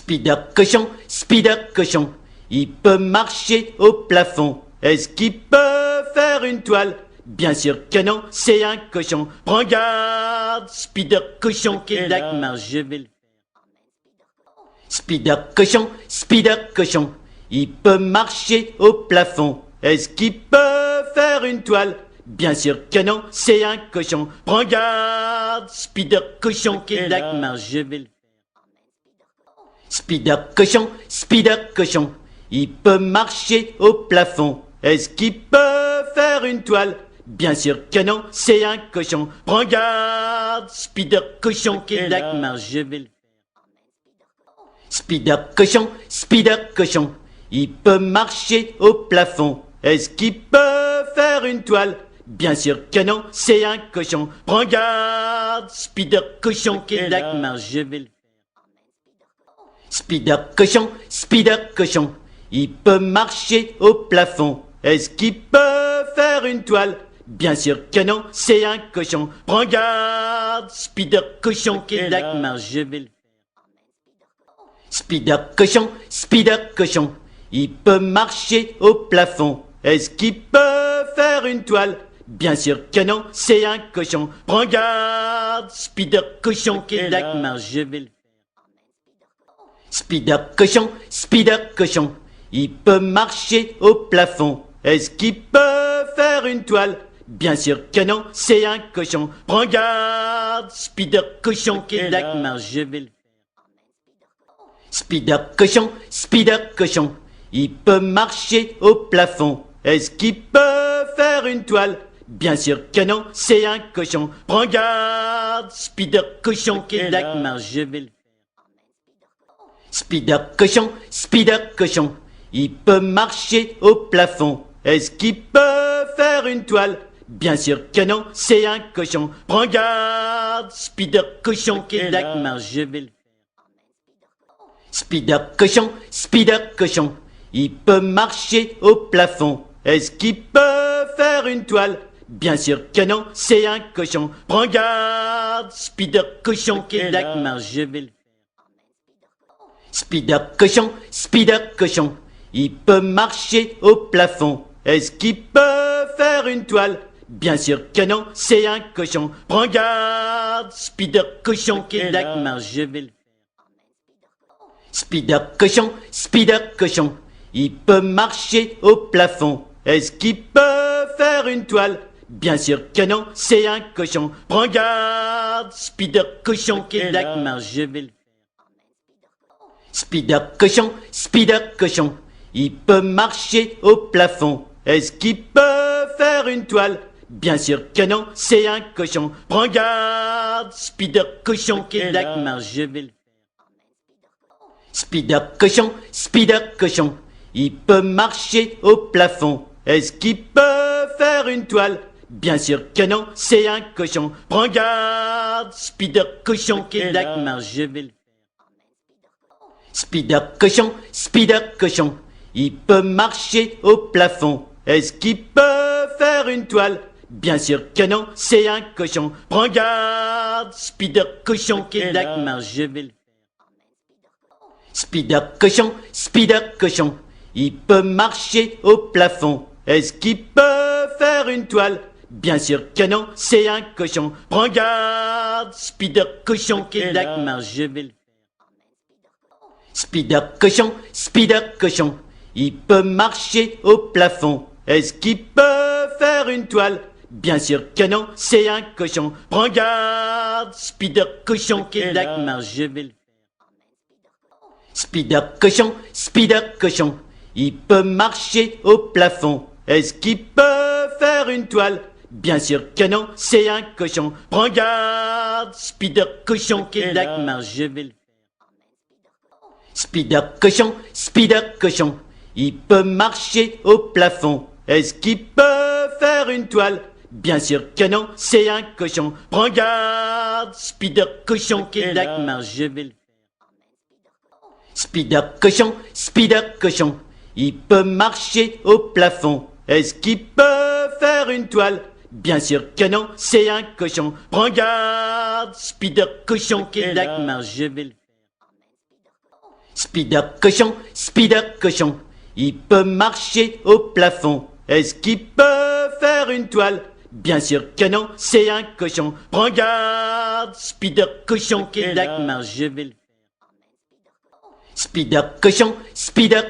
Spider cochon, il peut marcher au plafond. Est-ce qu'il peut faire une toile? Bien sûr que non, c'est un cochon. Prends garde, Spider cochon qui est là. Marche, je vais le Spider cochon, il peut marcher au plafond. Est-ce qu'il peut faire une toile? Bien sûr que non, c'est un cochon. Prends garde, Spider cochon qui est là. marche, je vais le Spider cochon, il peut marcher au plafond. Est-ce qu'il peut faire une toile? Bien sûr que non, c'est un cochon. Prends garde, Spider cochon qui est là. marche, je vais le Spider cochon, il peut marcher au plafond. Est-ce qu'il peut faire une toile? Bien sûr que non, c'est un cochon. Prends garde, Spider cochon qui est là. marche, je vais le Spider cochon, il peut marcher au plafond. Est-ce qu'il peut faire une toile? Bien sûr que non, c'est un cochon. Prends garde, Spider cochon qui est là. marche, je vais le Spider cochon, il peut marcher au plafond. Est-ce qu'il peut faire une toile? Bien sûr que non, c'est un cochon. Prends garde, Spider cochon qui est là. marche, je vais le Spider cochon, il peut marcher au plafond. Est-ce qu'il peut faire une toile? Bien sûr que non, c'est un cochon. Prends garde, Spider cochon qui est là. marche, je vais le Spider cochon, il peut marcher au plafond. Est-ce qu'il peut faire une toile? Bien sûr que non, c'est un cochon. Prends garde, Spider cochon qui est là. marche, je vais le Spider cochon, il peut marcher au plafond. Est-ce qu'il peut faire une toile? Bien sûr que non, c'est un cochon. Prends garde, Spider cochon qui est là. marche, je vais le Spider cochon, il peut marcher au plafond. Est-ce qu'il peut faire une toile? Bien sûr que non, c'est un cochon. Prends garde, Spider cochon qui est là. marche, je vais le Spider cochon, il peut marcher au plafond. Est-ce qu'il peut faire une toile? Bien sûr que non, c'est un cochon. Prends garde, Spider cochon qui est là. marche, je vais le Spider cochon, il peut marcher au plafond. Est-ce qu'il peut faire une toile? Bien sûr que non, c'est un cochon. Prends garde, Spider cochon qui est là. marche, je vais le Spider cochon, il peut marcher au plafond. Est-ce qu'il peut faire une toile? Bien sûr que non, c'est un cochon. Prends garde, Spider cochon qui est là. marche, je vais le Spider cochon, il peut marcher au plafond. Est-ce qu'il peut faire une toile? Bien sûr que non, c'est un cochon. Prends garde, Spider cochon qui est là. marche, je vais le Spider cochon, il peut marcher au plafond. Est-ce qu'il peut faire une toile? Bien sûr que non, c'est un cochon. Prends garde, Spider cochon qui est là. marche, je vais le Spider cochon, il peut marcher au plafond. Est-ce qu'il peut faire une toile? Bien sûr que non, c'est un cochon. Prends garde, Spider cochon qui est là. marche, je vais le Spider cochon, il peut marcher au plafond. Est-ce qu'il peut faire une toile? Bien sûr que non, c'est un cochon. Prends garde, Spider cochon qui est là. marche, je vais le Spider cochon, il peut marcher au plafond. Est-ce qu'il peut faire une toile? Bien sûr que non, c'est un cochon. Prends garde, Spider cochon qui est là. marche, je vais le Spider cochon, il peut marcher au plafond. Est-ce qu'il peut faire une toile? Bien sûr que non, c'est un cochon. Prends garde, Spider cochon qui est là. marche, je vais le Spider cochon, il peut marcher au plafond. Est-ce qu'il peut faire une toile? Bien sûr que non, c'est un cochon. Prends garde, Spider cochon qui est là. marche, je vais le Spider cochon, il peut marcher au plafond. Est-ce qu'il peut faire une toile? Bien sûr que non, c'est un cochon. Prends garde, Spider cochon, Kédac marche, je vais le faire. Spider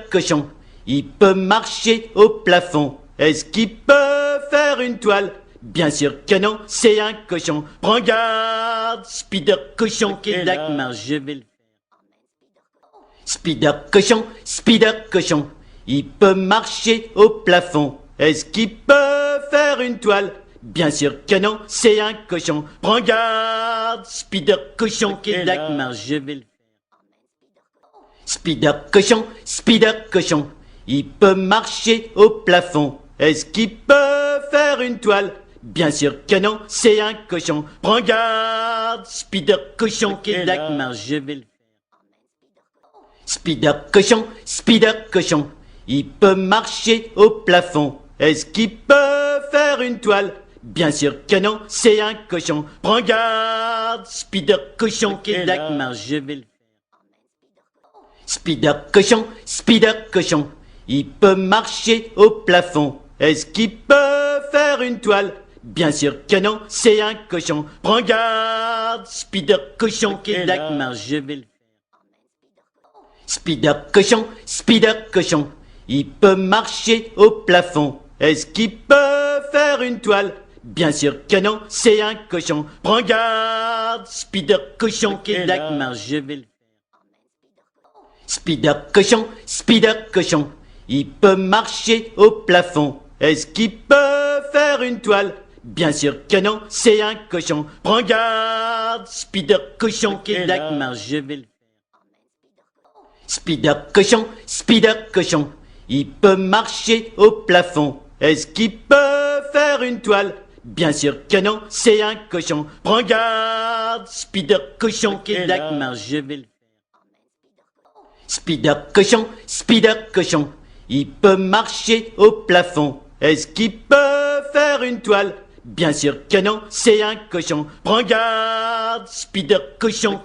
cochon, il peut marcher au plafond. Est-ce qu'il peut faire une toile? Bien sûr que non, c'est un cochon. Prends garde, Spider cochon, Kédac marche, je vais le faire. Spider cochon, il peut marcher au plafond. Est-ce qu'il peut faire une toile? Bien sûr que non, c'est un cochon. Prends garde, Spider cochon, Kédac marche, je vais le faire. Spider cochon, il peut marcher au plafond. Est-ce qu'il peut faire une toile? Bien sûr que non, c'est un cochon. Prends garde, Spider cochon, Kédac marche, je vais le faire. Spider cochon, il peut marcher au plafond. Est-ce qu'il peut faire une toile? Bien sûr que non, c'est un cochon. Prends garde, Spider cochon, Kédac marche, je vais le faire. Spider cochon, il peut marcher au plafond. Est-ce qu'il peut faire une toile? Bien sûr que non, c'est un cochon. Prends garde, Spider cochon, Kédac marche, je vais le faire. Spider cochon, il peut marcher au plafond. Est-ce qu'il peut faire une toile? Bien sûr que non, c'est un cochon. Prends garde, Spider cochon, Kédac marche, je vais le faire. Spider cochon, il peut marcher au plafond. Est-ce qu'il peut faire une toile? Bien sûr que non, c'est un cochon. Prends garde, Spider cochon, Kédac marche, je vais le faire. Spider cochon, il peut marcher au plafond. Est-ce qu'il peut faire une toile? Bien sûr que non, c'est un cochon. Prends garde, Spider cochon, Kédac marche, je vais le faire. Spider cochon, il peut marcher au plafond. Est-ce qu'il peut faire une toile? Bien sûr que non, c'est un cochon. Prends garde, Spider cochon,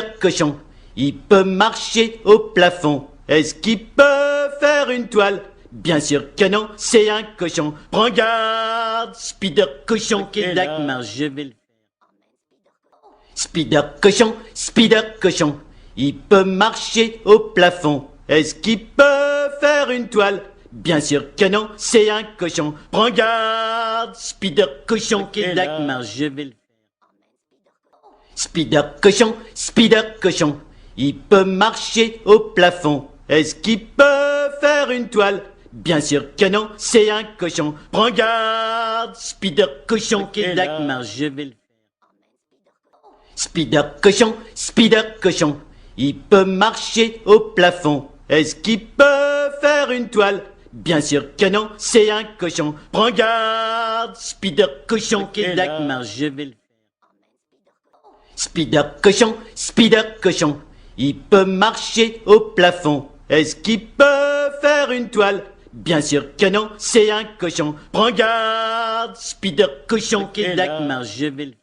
Kédac marche, je vais le faire. Spider cochon, il peut marcher au plafond. Est-ce qu'il peut faire une toile? Bien sûr que non, c'est un cochon. Prends garde, Spider cochon, Kédac marche, je vais le faire. Spider cochon, il peut marcher au plafond. Est-ce qu'il peut faire une toile? Bien sûr que non, c'est un cochon. Prends garde, Spider cochon, Kédac marche, je vais le faire. Spider cochon, il peut marcher au plafond. Est-ce qu'il peut faire une toile? Bien sûr que non, c'est un cochon. Prends garde, Spider cochon, Kédac marche, je vais le faire. Spider cochon, il peut marcher au plafond. Est-ce qu'il peut faire une toile? Bien sûr que non, c'est un cochon. Prends garde, Spider cochon, Kédac marche, je vais le faire. Spider cochon, il peut marcher au plafond. Est-ce qu'il peut faire une toile? Bien sûr que non, c'est un cochon. Prends garde, Spider cochon, Kédac marche, je vais le faire.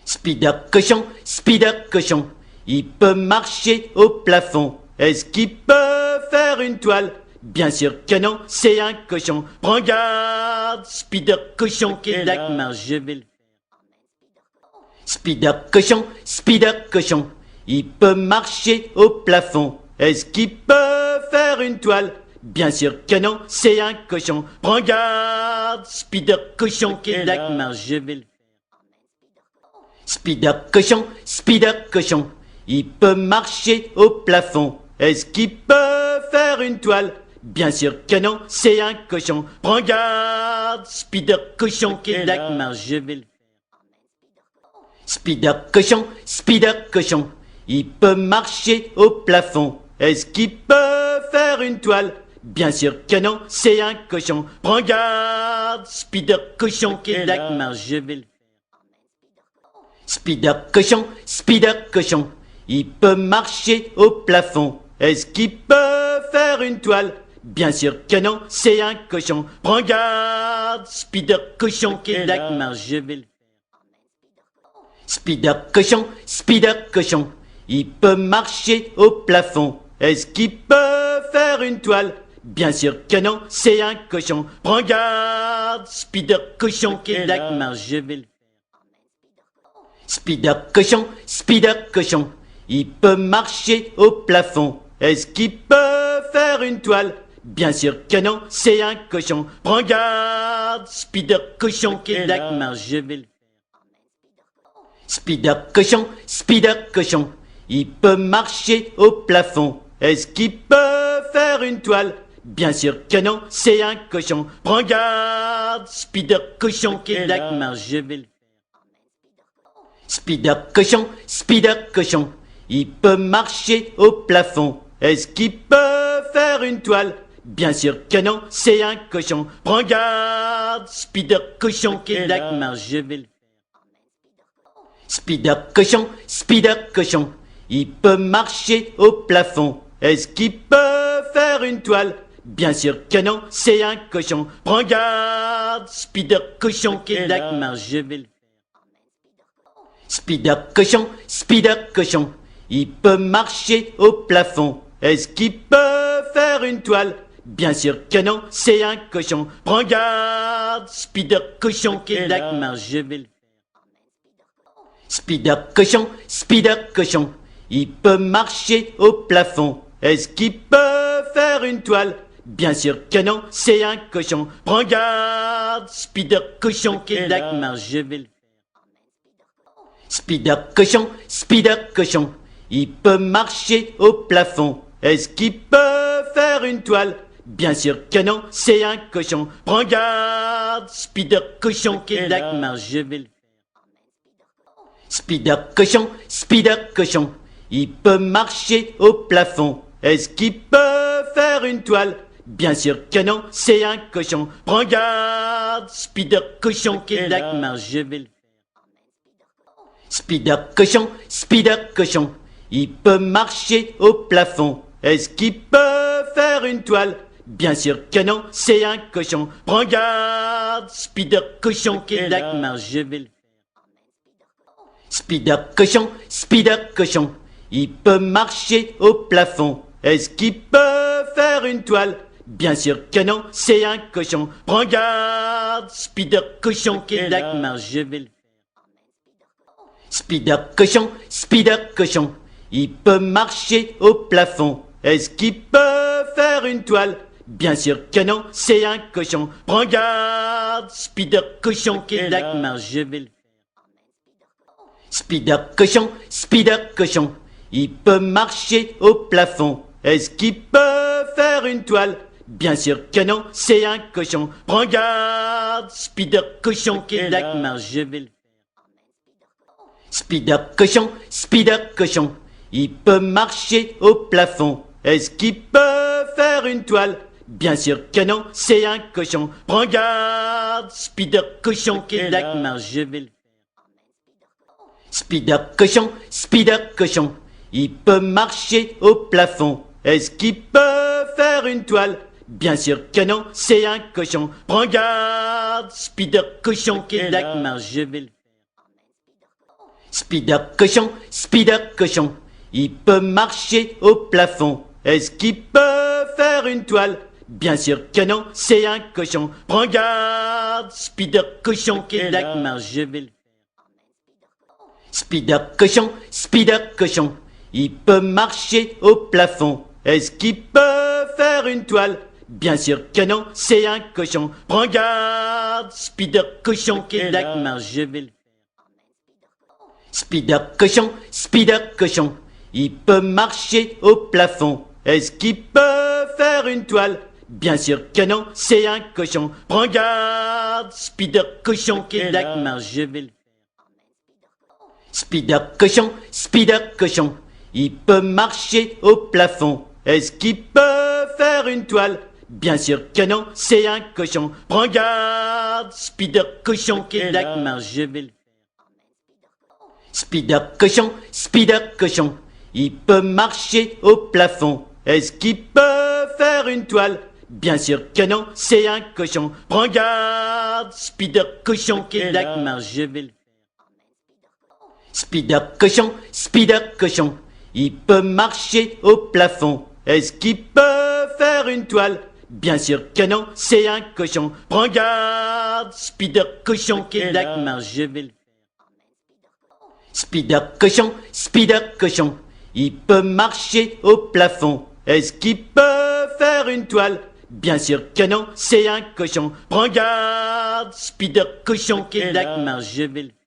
Spider cochon, il peut marcher au plafond. Est-ce qu'il peut faire une toile? Bien sûr que non, c'est un cochon. Prends garde, Spider cochon, Kédac marche, je vais le faire. Spider cochon, il peut marcher au plafond. Est-ce qu'il peut faire une toile? Bien sûr que non, c'est un cochon. Prends garde, Spider cochon, Kédac marche, je vais le faire. Spider cochon, il peut marcher au plafond. Est-ce qu'il peut faire une toile? Bien sûr que non, c'est un cochon. Prends garde, Spider cochon, Kédac marche, je vais le faire. Spider cochon, il peut marcher au plafond. Est-ce qu'il peut faire une toile? Bien sûr que non, c'est un cochon. Prends garde, Spider cochon, Kédac marche, je vais le faire. Spider cochon, il peut marcher au plafond. Est-ce qu'il peut faire une toile? Bien sûr que non, c'est un cochon. Prends garde, Spider cochon, Kédac marche, je vais le faire. Spider cochon, il peut marcher au plafond. Est-ce qu'il peut faire une toile? Bien sûr que non, c'est un cochon. Prends garde, Spider cochon qui est là. Marche, je vais le Spider cochon, il peut marcher au plafond. Est-ce qu'il peut faire une toile? Bien sûr que non, c'est un cochon. Prends garde, Spider cochon qui est là. marche, je vais le Spider cochon, il peut marcher au plafond. Est-ce qu'il peut faire une toile? Bien sûr que non, c'est un cochon. Prends garde, Spider cochon qui est là. marche, je vais le Spider cochon, il peut marcher au plafond. Est-ce qu'il peut faire une toile? Bien sûr que non, c'est un cochon. Prends garde, Spider cochon qui est là. marche, je vais le Spider cochon, il peut marcher au plafond. Est-ce qu'il peut faire une toile? Bien sûr que non, c'est un cochon. Prends garde, Spider cochon qui est là. marche, je vais le Spider cochon, il peut marcher au plafond. Est-ce qu'il peut faire une toile? Bien sûr que non, c'est un cochon. Prends garde, Spider cochon qui est là. marche, je vais le Spider cochon, il peut marcher au plafond. Est-ce qu'il peut faire une toile? Bien sûr que non, c'est un cochon. Prends garde, Spider cochon qui est là. marche, je vais le Spider cochon, il peut marcher au plafond. Est-ce qu'il peut faire une toile? Bien sûr que non, c'est un cochon. Prends garde, Spider cochon qui est là. marche, je vais le Spider cochon, il peut marcher au plafond. Est-ce qu'il peut faire une toile? Bien sûr que non, c'est un cochon. Prends garde, Spider cochon qui est là. marche, je vais le Spider cochon, il peut marcher au plafond. Est-ce qu'il peut faire une toile? Bien sûr que non, c'est un cochon. Prends garde, Spider cochon qui est là. marche, je vais le Spider cochon, il peut marcher au plafond. Est-ce qu'il peut faire une toile? Bien sûr que non, c'est un cochon. Prends garde, Spider cochon qui est là. marche, je vais le Spider cochon, il peut marcher au plafond. Est-ce qu'il peut faire une toile? Bien sûr que non, c'est un cochon. Prends garde, Spider cochon qui est là. marche, je vais le Spider cochon, il peut marcher au plafond. Est-ce qu'il peut faire une toile? Bien sûr que non, c'est un cochon. Prends garde, Spider cochon qui est là. marche, je vais le Spider cochon, il peut marcher au plafond. Est-ce qu'il peut faire une toile? Bien sûr que non, c'est un cochon. Prends garde, Spider cochon qui est là. marche, je vais le Spider cochon, il peut marcher au plafond. Est-ce qu'il peut faire une toile? Bien sûr que non, c'est un cochon. Prends garde, Spider cochon qui est là. marche, je vais le Spider cochon, il peut marcher au plafond. Est-ce qu'il peut faire une toile? Bien sûr que non, c'est un cochon. Prends garde, Spider cochon qui est là. marche, je vais le Spider cochon, il peut marcher au plafond. Est-ce qu'il peut faire une toile? Bien sûr que non, c'est un cochon. Prends garde, Spider cochon qui est là. marche, je vais le Spider cochon, il peut marcher au plafond. Est-ce qu'il peut faire une toile? Bien sûr que non, c'est un cochon. Prends garde, Spider cochon qui est là. marche, je vais le Spider cochon, il peut marcher au plafond. Est-ce qu'il peut faire une toile? Bien sûr que non, c'est un cochon. Prends garde, Spider cochon qui est là. marche, je vais le Spider cochon, il peut marcher au plafond. Est-ce qu'il peut faire une toile? Bien sûr que non, c'est un cochon. Prends garde, Spider cochon qui est là. marche, je vais le Spider cochon, il peut marcher au plafond. Est-ce qu'il peut faire une toile? Bien sûr que non, c'est un cochon. Prends garde, Spider cochon. Ok, là, je vais le faire. Spider cochon, il peut marcher au plafond. Est-ce qu'il peut faire une toile? Bien sûr que non, c'est un cochon. Prends garde, Spider cochon. Ok, là, je vais le faire.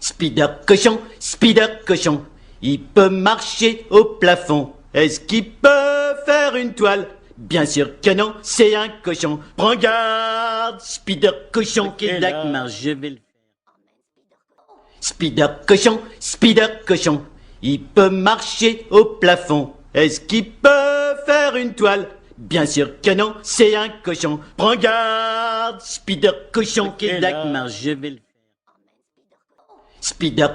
Spider cochon, il peut marcher au plafond. Est-ce qu'il peut faire une toile? Bien sûr que non, c'est un cochon. Prends garde, Spider cochon. Ok, là, je vais le faire. Spider cochon, il peut marcher au plafond. Est-ce qu'il peut faire une toile? Bien sûr que non, c'est un cochon. Prends garde, Spider cochon. Ok, là, je vais le faire. Spider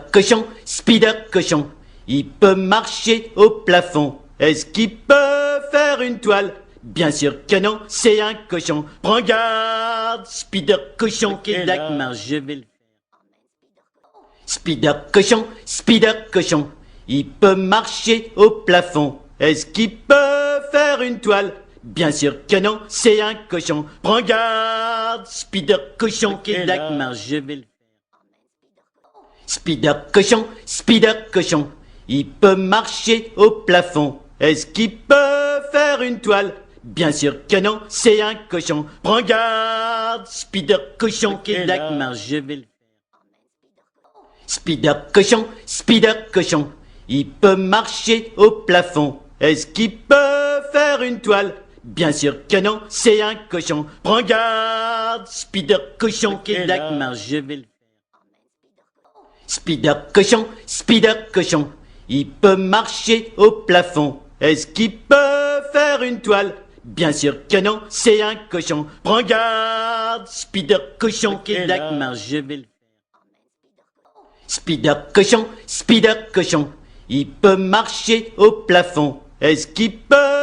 cochon, il peut marcher au plafond. Est-ce qu'il peut faire une toile? Bien sûr que non, c'est un cochon. Prends garde, Spider cochon. Ok, là, je vais le faire. Spider cochon, il peut marcher au plafond. Est-ce qu'il peut faire une toile? Bien sûr que non, c'est un cochon. Prends garde, Spider cochon. Ok, là, je vais le faire. Spider cochon, il peut marcher au plafond. Est-ce qu'il peut faire une toile? Bien sûr que non, c'est un cochon. Prends garde, Spider cochon. Ok, là, je vais le faire. Spider cochon, il peut marcher au plafond. Est-ce qu'il peut faire une toile? Bien sûr que non, c'est un cochon. Prends garde, Spider cochon. Ok, là, je vais le faire. Spider cochon, il peut marcher au plafond. Est-ce qu'il peut faire une toile? Bien sûr que non, c'est un cochon. Prends garde, Spider cochon. Ok, là, je vais le faire.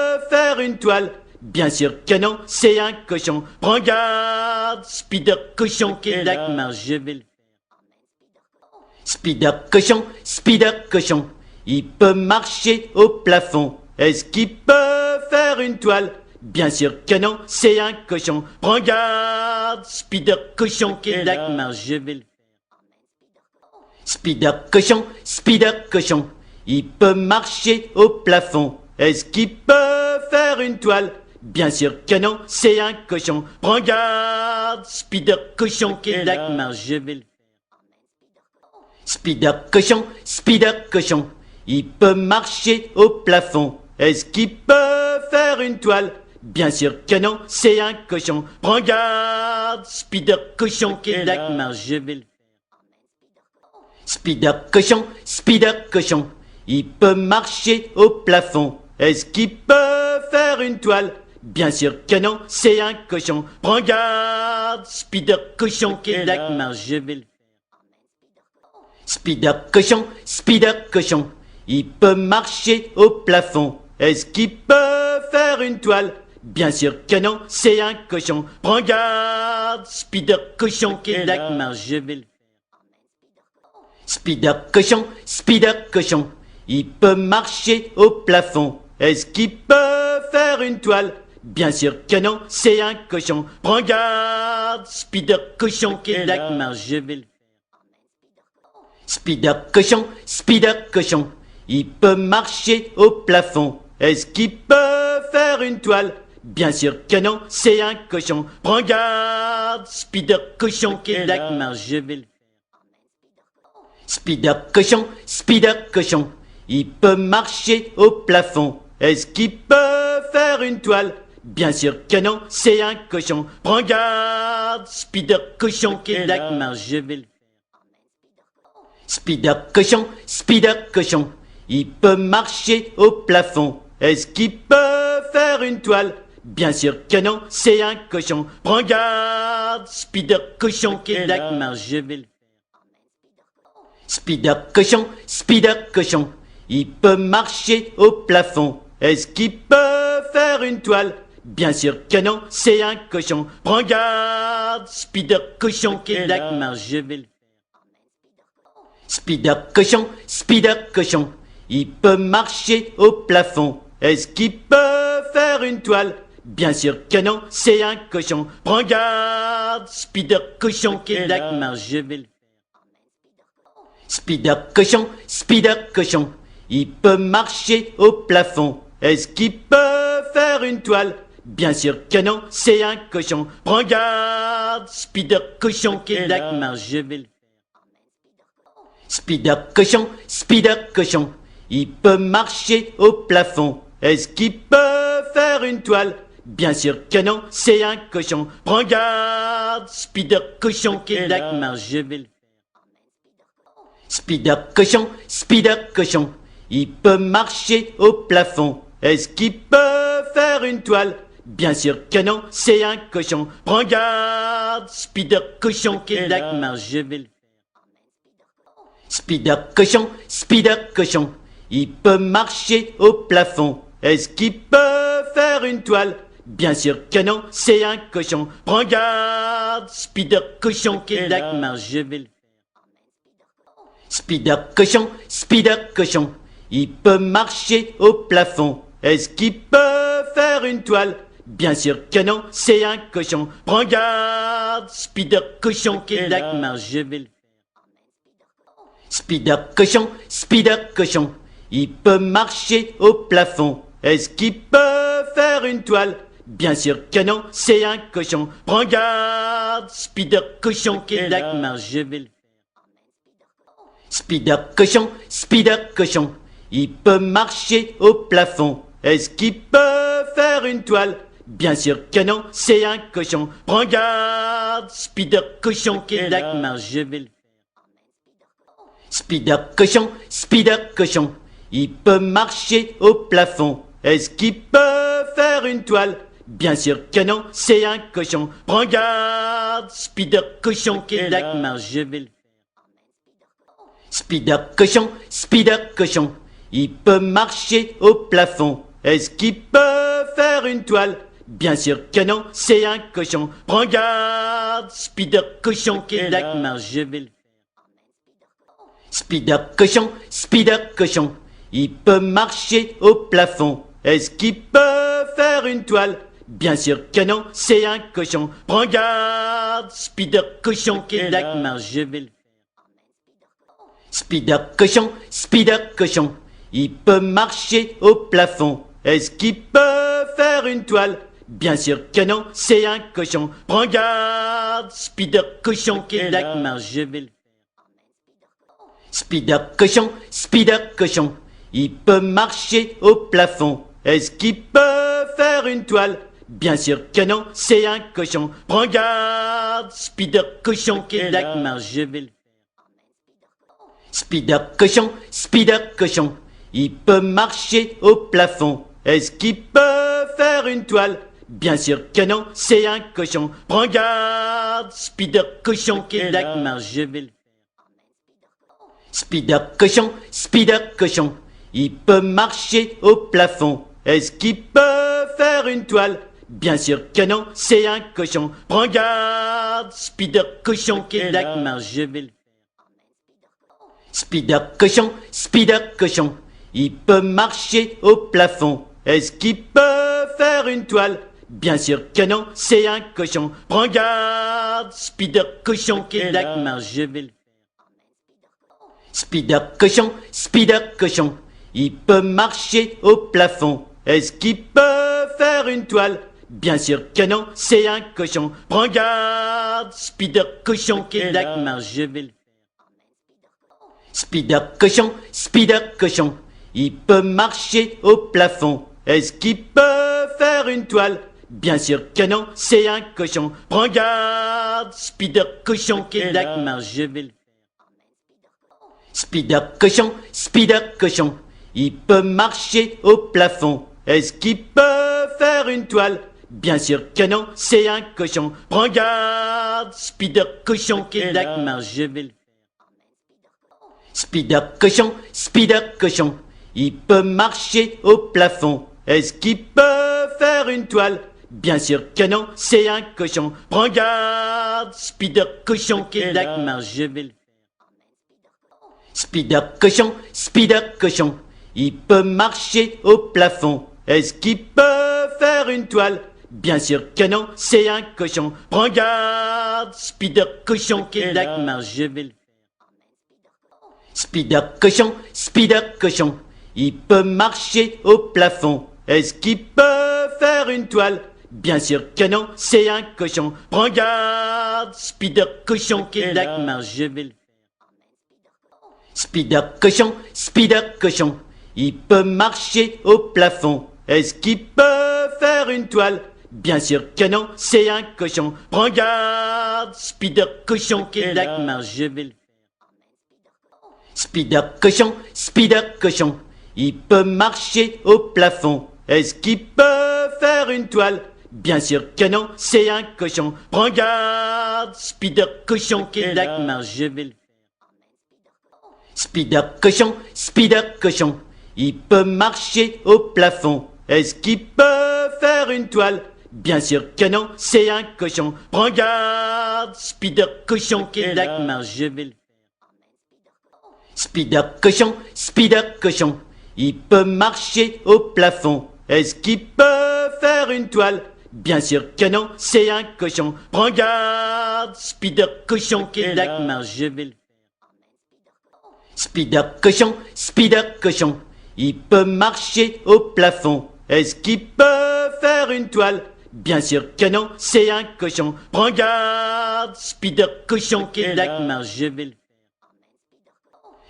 Spider cochon, il peut marcher au plafond. Est-ce qu'il peut faire une toile? Bien sûr que non, c'est un cochon. Prends garde, Spider cochon. Ok, là, je vais le faire. Spider cochon, il peut marcher au plafond. Est-ce qu'il peut faire une toile? Bien sûr que non, c'est un cochon. Prends garde, Spider cochon. Ok, là, je vais le faire. Spider cochon, il peut marcher au plafond. Est-ce qu'il peut faire une toile? Bien sûr que non, c'est un cochon. Prends garde, Spider cochon. Ok, là, je vais le faire. Spider cochon, il peut marcher au plafond. Est-ce qu'il peut faire une toile? Bien sûr que non, c'est un cochon. Prends garde, Spider cochon. Ok, là, je vais le faire. Spider cochon, il peut marcher au plafond. Est-ce qu'il peut faire une toile? Bien sûr que non, c'est un cochon. Prends garde, Spider cochon. Ok, là, je vais le faire. Spider cochon, il peut marcher au plafond. Est-ce qu'il peut faire une toile? Bien sûr que non, c'est un cochon. Prends garde, Spider cochon. Ok, là, je vais le faire. Spider cochon, il peut marcher au plafond. Est-ce qu'il peut faire une toile? Bien sûr que non, c'est un cochon. Prends garde, Spider cochon. Ok, là, je vais le faire. Spider cochon, il peut marcher au plafond. Est-ce qu'il peut faire une toile? Bien sûr que non, c'est un cochon. Prends garde, Spider cochon. Ok, là, je vais le faire. Spider cochon, il peut marcher au plafond. Est-ce qu'il peut faire une toile? Bien sûr que non, c'est un cochon. Prends garde, Spider cochon. Ok, là, je vais le faire. Spider cochon, il peut marcher au plafond. Est-ce qu'il peut faire une toile? Bien sûr que non, c'est un cochon. Prends garde, Spider cochon. Ok, là, je vais le faire. Spider cochon, il peut marcher au plafond. Est-ce qu'il peut faire une toile? Bien sûr que non, c'est un cochon. Prends garde, Spider cochon. Ok, là, je vais le faire. Spider cochon, il peut marcher au plafond. Est-ce qu'il peut faire une toile? Bien sûr que non, c'est un cochon. Prends garde, Spider cochon qui est là. Je vais le Spider cochon, il peut marcher au plafond. Est-ce qu'il peut faire une toile? Bien sûr que non, c'est un cochon. Prends garde, Spider cochon qui est là. Je vais le Spider cochon, il peut marcher au plafond. Est-ce qu'il peut faire une toile? Bien sûr que non, c'est un cochon. Prends garde, Spider cochon qui est là. Je vais le Spider cochon, il peut marcher au plafond. Est-ce qu'il peut faire une toile? Bien sûr que non, c'est un cochon. Prends garde, Spider cochon qui est là. Je vais le Spider cochon, il peut marcher au plafond. Est-ce qu'il peut faire une toile? Bien sûr que non, c'est un cochon. Prends garde, Spider cochon qui est là. Je vais le Spider cochon, il peut marcher au plafond. Est-ce qu'il peut faire une toile? Bien sûr que non, c'est un cochon. Prends garde, Spider cochon qui est là. Je vais le Spider cochon, il peut marcher au plafond. Est-ce qu'il peut faire une toile? Bien sûr que non, c'est un cochon. Prends garde, Spider cochon qui est là. Je vais le Spider cochon, il peut marcher au plafond. Est-ce qu'il peut faire une toile? Bien sûr que non, c'est un cochon. Prends garde, Spider cochon qui est là. Je vais le Spider cochon, il peut marcher au plafond. Est-ce qu'il peut faire une toile? Bien sûr que non, c'est un cochon. Prends garde, Spider cochon qui est là. Je vais le Spider cochon, il peut marcher au plafond. Est-ce qu'il peut faire une toile? Bien sûr que non, c'est un cochon. Prends garde, Spider cochon qui est là. Je vais le Spider cochon, il peut marcher au plafond. Est-ce qu'il peut faire une toile? Bien sûr que non, c'est un cochon. Prends garde, Spider cochon qui est là. Je vais le Spider cochon, il peut marcher au plafond. Est-ce qu'il peut faire une toile? Bien sûr que non, c'est un cochon. Prends garde, Spider cochon qui est là. Je vais le Spider cochon, il peut marcher au plafond. Est-ce qu'il peut faire une toile? Bien sûr que non, c'est un cochon. Prends garde, Spider cochon qui est là. Je vais le Spider cochon, il peut marcher au plafond. Est-ce qu'il peut faire une toile? Bien sûr que non, c'est un cochon. Prends garde, Spider cochon qui est là. Je vais le Spider cochon, il peut marcher au plafond. Est-ce qu'il peut faire une toile? Bien sûr que non, c'est un cochon. Prends garde, Spider cochon qui est là. Je vais le Spider cochon, il peut marcher au plafond. Est-ce qu'il peut faire une toile? Bien sûr que non, c'est un cochon. Prends garde, Spider cochon qui est là. Je vais le Spider cochon, il peut marcher au plafond. Est-ce qu'il peut faire une toile? Bien sûr que non, c'est un cochon. Prends garde, Spider cochon qui est là. Je vais le Spider cochon, il peut marcher au plafond. Est-ce qu'il peut faire une toile? Bien sûr que non, c'est un cochon. Prends garde, Spider cochon qui est là. Je vais le Spider cochon, il peut marcher au plafond. Est-ce qu'il peut faire une toile? Bien sûr que non, c'est un cochon. Prends garde, Spider cochon qui est là. Je vais le Spider cochon, il peut marcher au plafond. Est-ce qu'il peut faire une toile? Bien sûr que non, c'est un cochon. Prends garde, Spider cochon qui est là. Je vais le Spider cochon, il peut marcher au plafond. Est-ce qu'il peut faire une toile? Bien sûr que non, c'est un cochon. Prends garde, Spider cochon. Et là qui marche, je vais le Spider cochon, il peut marcher au plafond. Est-ce qu'il peut faire une toile? Bien sûr que non, c'est un cochon. Prends garde, Spider cochon. Et là qui marche, je vais le Spider cochon, il peut marcher au plafond. Est-ce qu'il peut faire une toile? Bien sûr que non, c'est un cochon. Prends garde, Spider cochon. Et là qui marche, je vais le Spider cochon, il peut marcher au plafond. Est-ce qu'il peut faire une toile? Bien sûr que non, c'est un cochon. Prends garde, Spider cochon. Et là qui marche, je vais le Spider cochon, il peut marcher au plafond. Est-ce qu'il peut faire une toile? Bien sûr que non, c'est un cochon. Prends garde, Spider cochon. Et là qui marche, je vais le Spider cochon, il peut marcher au plafond. Est-ce qu'il peut faire une toile? Bien sûr que non, c'est un cochon. Prends garde, Spider cochon. Et là qui marche, je vais le Spider cochon, il peut marcher au plafond. Est-ce qu'il peut faire une toile? Bien sûr que non, c'est un cochon. Prends garde, Spider cochon. Et là qui marche, je vais le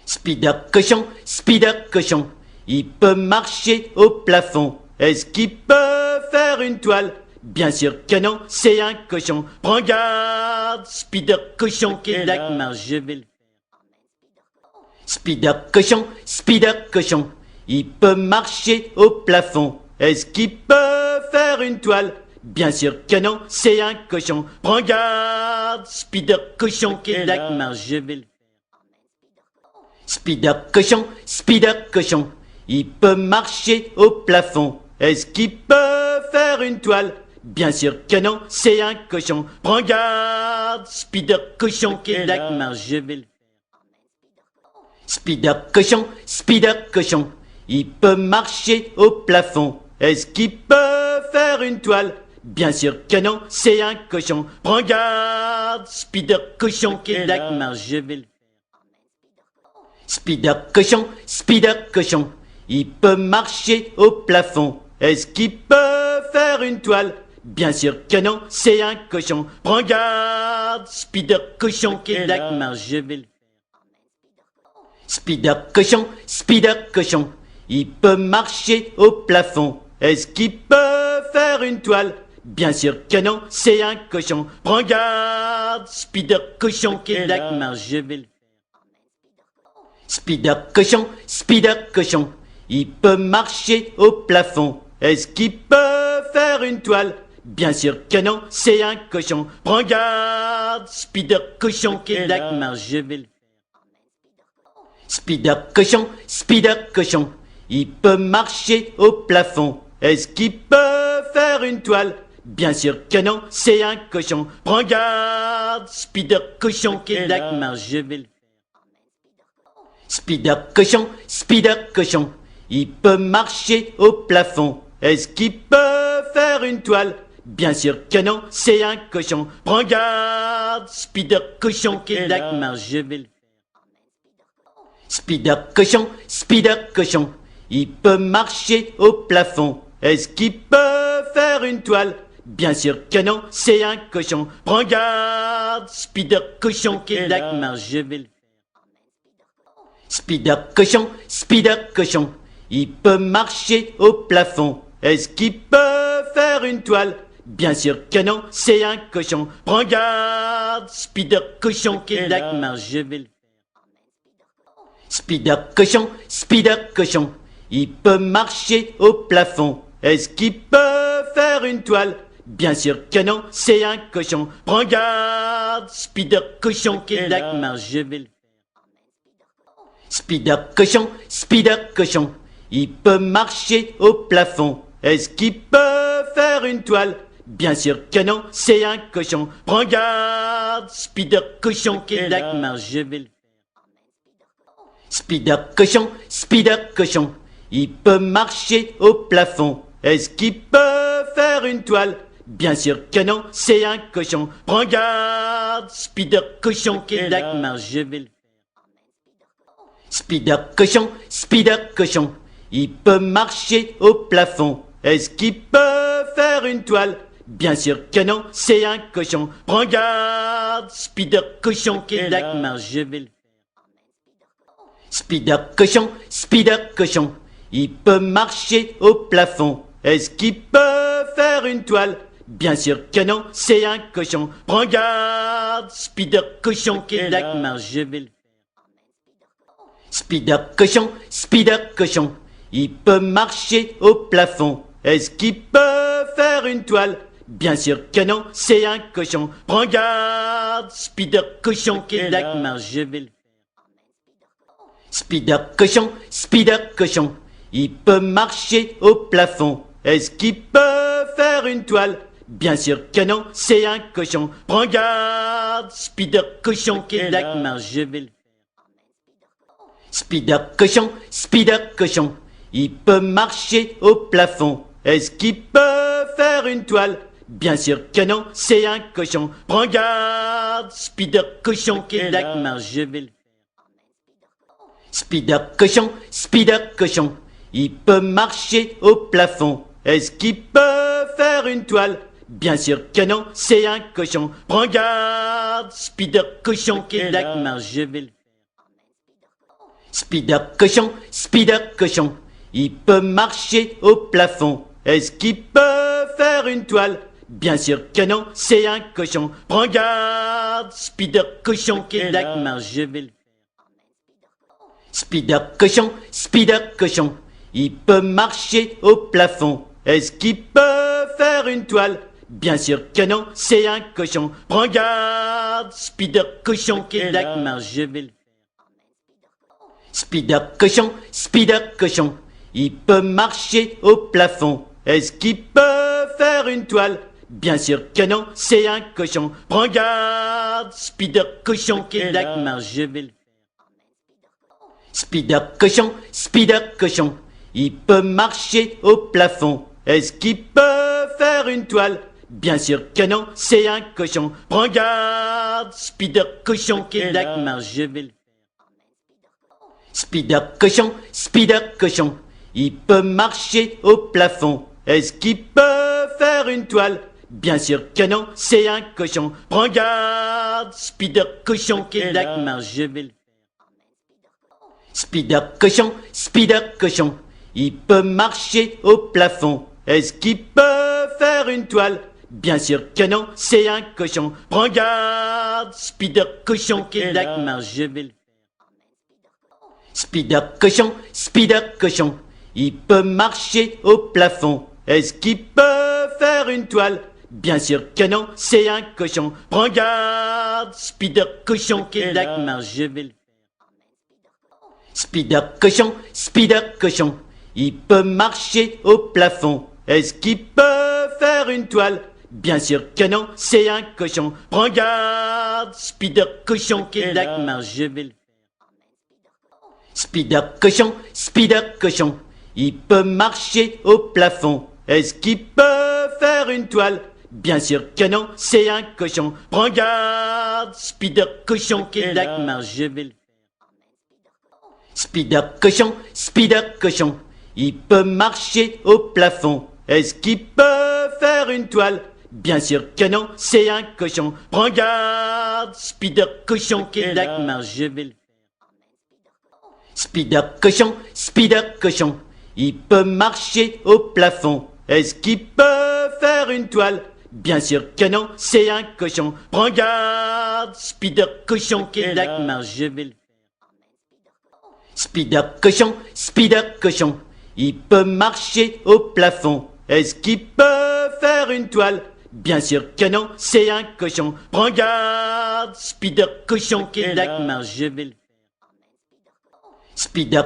Spider cochon, il peut marcher au plafond. Est-ce qu'il peut faire une toile? Bien sûr que non, c'est un cochon. Prends garde, Spider cochon. Et là qui marche, je vais le Spider cochon, il peut marcher au plafond. Est-ce qu'il peut faire une toile? Bien sûr que non, c'est un cochon. Prends garde, Spider cochon. Et là qui marche, je vais le Spider cochon, il peut marcher au plafond. Est-ce qu'il peut faire une toile? Bien sûr que non, c'est un cochon. Prends garde, Spider cochon. Et là qui marche, je vais le Spider cochon, il peut marcher au plafond. Est-ce qu'il peut faire une toile? Bien sûr que non, c'est un cochon. Prends garde, Spider cochon. Et là qui marche, je vais le Spider cochon, il peut marcher au plafond. Est-ce qu'il peut faire une toile? Bien sûr que non, c'est un cochon. Prends garde, Spider cochon. Et là qui marche, je vais le Spider cochon, il peut marcher au plafond. Est-ce qu'il peut faire une toile? Bien sûr que non, c'est un cochon. Prends garde, Spider cochon. Et là qui marche, je vais le Spider cochon, il peut marcher au plafond. Est-ce qu'il peut faire une toile? Bien sûr que non, c'est un cochon. Prends garde, Spider cochon. Et là qui marche, je vais le Spider cochon, il peut marcher au plafond. Est-ce qu'il peut faire une toile? Bien sûr que non, c'est un cochon. Prends garde, Spider cochon. Et là qui marche, je vais le Spider cochon, il peut marcher au plafond. Est-ce qu'il peut faire une toile? Bien sûr que non, c'est un cochon. Prends garde, Spider cochon. Et là qui marche, je vais le Spider cochon, il peut marcher au plafond. Est-ce qu'il peut faire une toile? Bien sûr que non, c'est un cochon. Prends garde, Spider cochon. Et là qui marche, je vais le Spider cochon, il peut marcher au plafond. Est-ce qu'il peut faire une toile? Bien sûr que non, c'est un cochon. Prends garde, Spider cochon. Et là qui marche, je vais le Spider cochon, il peut marcher au plafond. Est-ce qu'il peut faire une toile? Bien sûr que non, c'est un cochon. Prends garde, Spider cochon. Et là qui marche, je vais le Spider cochon, il peut marcher au plafond. Est-ce qu'il peut faire une toile? Bien sûr que non, c'est un cochon. Prends garde, Spider cochon. Et là qui marche, je vais le Spider cochon, il peut marcher au plafond. Est-ce qu'il peut faire une toile? Bien sûr que non, c'est un cochon. Prends garde, Spider cochon. Dagmar, je vais le Spider cochon, il peut marcher au plafond. Est-ce qu'il peut faire une toile? Bien sûr que non, c'est un cochon. Prends garde, Spider cochon. Dagmar, je vais le Spider cochon, il peut marcher au plafond. Est-ce qu'il peut faire une toile? Bien sûr que non, c'est un cochon. Prends garde, Spider cochon. Dagmar, je vais le Spider cochon, il peut marcher au plafond. Est-ce qu'il peut faire une toile? Bien sûr que non, c'est un cochon. Prends garde, Spider cochon. Dagmar, je vais le Spider cochon, il peut marcher au plafond. Est-ce qu'il peut faire une toile? Bien sûr que non, c'est un cochon. Prends garde, Spider cochon. Dagmar, je vais le Spider cochon, il peut marcher au plafond. Est-ce qu'il peut faire une toile? Bien sûr que non, c'est un cochon. Prends garde, Spider cochon. Dagmar, je vais le Spider cochon, il peut marcher au plafond. Est-ce qu'il peut faire une toile? Bien sûr que non, c'est un cochon. Prends garde, Spider cochon. Dagmar, je vais le Spider cochon, il peut marcher au plafond. Est-ce qu'il peut faire une toile? Bien sûr que non, c'est un cochon. Prends garde, Spider cochon. Dagmar, je vais le Spider cochon, il peut marcher au plafond. Est-ce qu'il peut faire une toile? Bien sûr que non, c'est un cochon. Prends garde, Spider cochon. Dagmar, je vais le Spider cochon, il peut marcher au plafond. Est-ce qu'il peut faire une toile? Bien sûr que non, c'est un cochon. Prends garde, Spider cochon. Dagmar, je vais le Spider cochon, il peut marcher au plafond. Est-ce qu'il peut faire une toile? Bien sûr que non, c'est un cochon. Prends garde, Spider cochon. Dagmar, je vais le Spider cochon, il peut marcher au plafond. Est-ce qu'il peut faire une toile? Bien sûr que non, c'est un cochon. Prends garde, Spider cochon. Dagmar, je vais le Spider cochon, il peut marcher au plafond. Est-ce qu'il peut faire une toile? Bien sûr que non, c'est un cochon. Prends garde, Spider cochon. Dagmar, je vais le Spider cochon, il peut marcher au plafond. Est-ce qu'il peut faire une toile? Bien sûr que non, c'est un cochon. Prends garde, Spider cochon. Dagmar, je vais le Spider cochon, il peut marcher au plafond. Est-ce qu'il peut faire une toile? Bien sûr que non, c'est un cochon. Prends garde, Spider cochon. Dagmar, je vais le Spider cochon, il peut marcher au plafond. Est-ce qu'il peut faire une toile? Bien sûr que non, c'est un cochon. Prends garde, Spider cochon. Dagmar, je vais le Spider cochon, il peut marcher au plafond. Est-ce qu'il peut faire une toile? Bien sûr que non, c'est un cochon. Prends garde, Spider cochon. Dagmar, je vais le Spider cochon, il peut marcher au plafond. Est-ce qu'il peut faire une toile? Bien sûr que non, c'est un cochon. Prends garde, Spider cochon. Dagmar, je vais le Spider cochon, il peut marcher au plafond. Est-ce qu'il peut faire une toile? Bien sûr que non, c'est un cochon. Prends garde, Spider cochon. Dagmar, je vais le Spider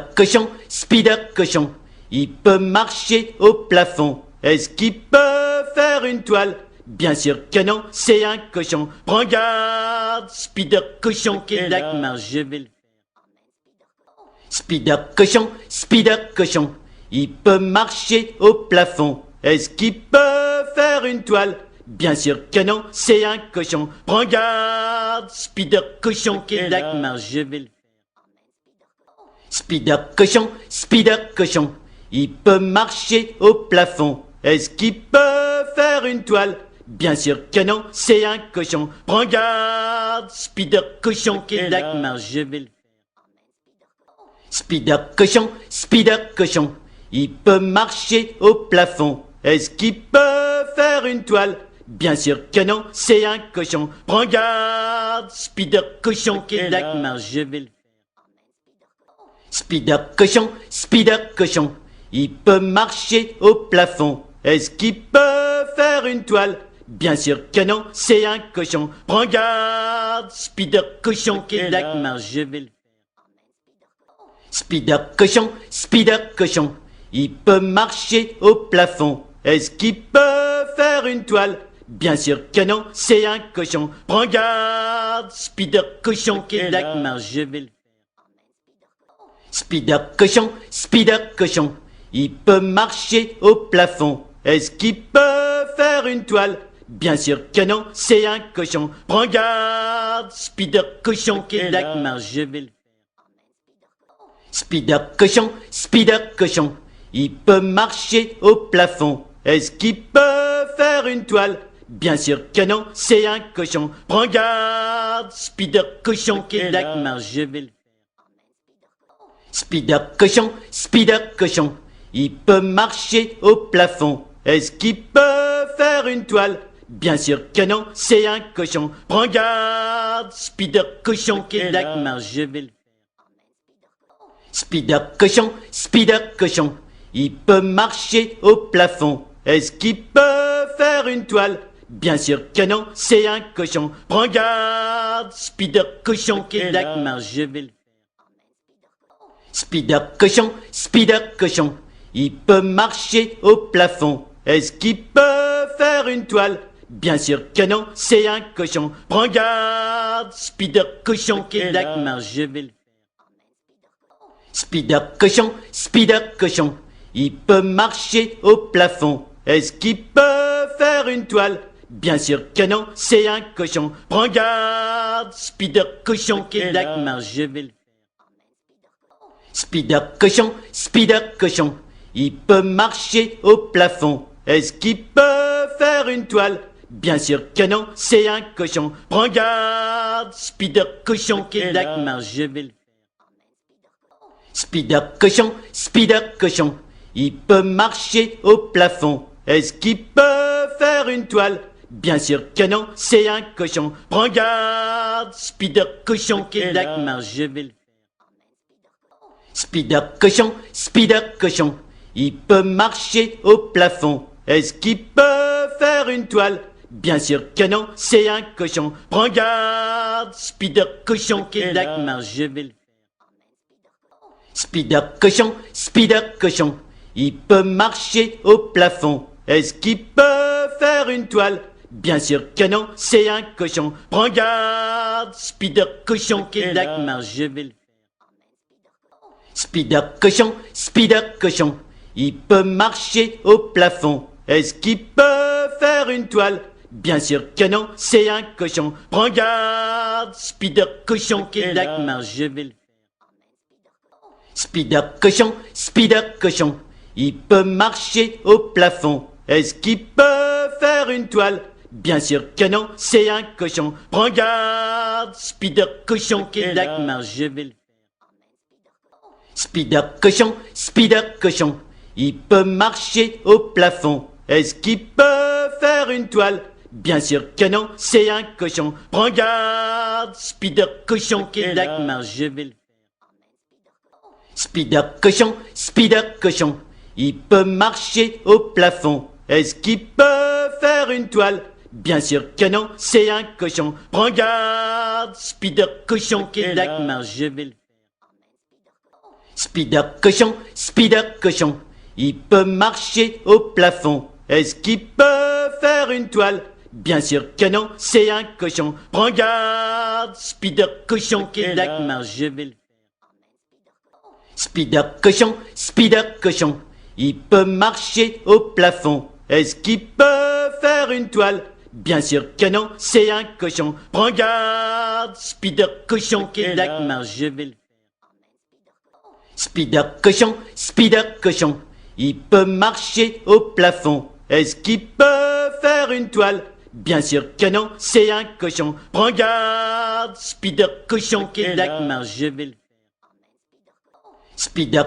cochon, il peut marcher au plafond. Est-ce qu'il peut faire une toile? Bien sûr que non, c'est un cochon. Prends garde, Spider cochon. Dagmar, je vais le Spider cochon, il peut marcher au plafond. Est-ce qu'il peut faire une toile? Bien sûr que non, c'est un cochon. Prends garde, Spider cochon qui est là. Je vais le Spider cochon, il peut marcher au plafond. Est-ce qu'il peut faire une toile? Bien sûr que non, c'est un cochon. Prends garde, Spider cochon qui est là. Je vais le Spider cochon, il peut marcher au plafond. Est-ce qu'il peut faire une toile? Bien sûr que non, c'est un cochon. Prends garde, Spider cochon qui est là. Je vais le Spider cochon, il peut marcher au plafond. Est-ce qu'il peut faire une toile? Bien sûr que non, c'est un cochon. Prends garde, Spider cochon qui est là. Je vais le Spider cochon, il peut marcher au plafond. Est-ce qu'il peut faire une toile? Bien sûr que non, c'est un cochon. Prends garde, Spider cochon qui est là. Je vais le Spider cochon, il peut marcher au plafond. Est-ce qu'il peut faire une toile? Bien sûr que non, c'est un cochon. Prends garde, Spider cochon qui est là. Je vais le Spider cochon, il peut marcher au plafond. Est-ce qu'il peut faire une toile? Bien sûr que non, c'est un cochon. Prends garde, Spider cochon qui est là. Je vais le Spider cochon, il peut marcher au plafond. Est-ce qu'il peut faire une toile? Bien sûr que non, c'est un cochon. Prends garde, Spider cochon qui est là. Je vais le Spider cochon, il peut marcher au plafond. Est-ce qu'il peut faire une toile? Bien sûr que non, c'est un cochon. Prends garde, Spider cochon qui est là. Je vais le Spider cochon, il peut marcher au plafond. Est-ce qu'il peut faire une toile? Bien sûr que non, c'est un cochon. Prends garde, Spider cochon qui est là. Je vais le Spider cochon, il peut marcher au plafond. Est-ce qu'il peut faire une toile? Bien sûr que non, c'est un cochon. Prends garde, Spider cochon qui est là. Je vais le Spider cochon, il peut marcher au plafond. Est-ce qu'il peut faire une toile? Bien sûr que non, c'est un cochon. Prends garde, Spider cochon qui est là. Je vais le Spider cochon, il peut marcher au plafond. Est-ce qu'il peut faire une toile? Bien sûr que non, c'est un cochon. Prends garde, Spider cochon qui est là. Je vais le Spider cochon, il peut marcher au plafond. Est-ce qu'il peut faire une toile? Bien sûr que non, c'est un cochon. Prends garde, Spider cochon qui est là. Je vais le Spider cochon, il peut marcher au plafond. Est-ce qu'il peut faire une toile? Bien sûr que non, c'est un cochon. Prends garde, Spider cochon qui est là. Je vais le Spider cochon, il peut marcher au plafond. Est-ce qu'il peut faire une toile? Bien sûr que non, c'est un cochon. Prends garde, Spider cochon qui est là. Je vais le Spider cochon, il peut marcher au plafond. Est-ce qu'il peut faire une toile? Bien sûr que non, c'est un cochon. Prends garde, Spider cochon qui est là. Je vais le Spider cochon, il peut marcher au plafond. Est-ce qu'il peut faire une toile? Bien sûr que non, c'est un cochon. Prends garde, Spider cochon qui est là. Je vais le Spider cochon, il peut marcher au plafond. Est-ce qu'il peut faire une toile? Bien sûr que non, c'est un cochon. Prends garde, Spider cochon qui est là. Je vais le Spider cochon, il peut marcher au plafond. Est-ce qu'il peut faire une toile? Bien sûr que non, c'est un cochon. Prends garde, Spider cochon qui est là. Je vais le Spider cochon, il peut marcher au plafond. Est-ce qu'il peut faire une toile? Bien sûr que non, c'est un cochon. Prends garde, Spider cochon. Et Dagmar, je vais le faire. Spider cochon, il peut marcher au plafond. Est-ce qu'il peut faire une toile? Bien sûr que non, c'est un cochon. Prends garde, Spider cochon. Et Dagmar, je vais le faire. Spider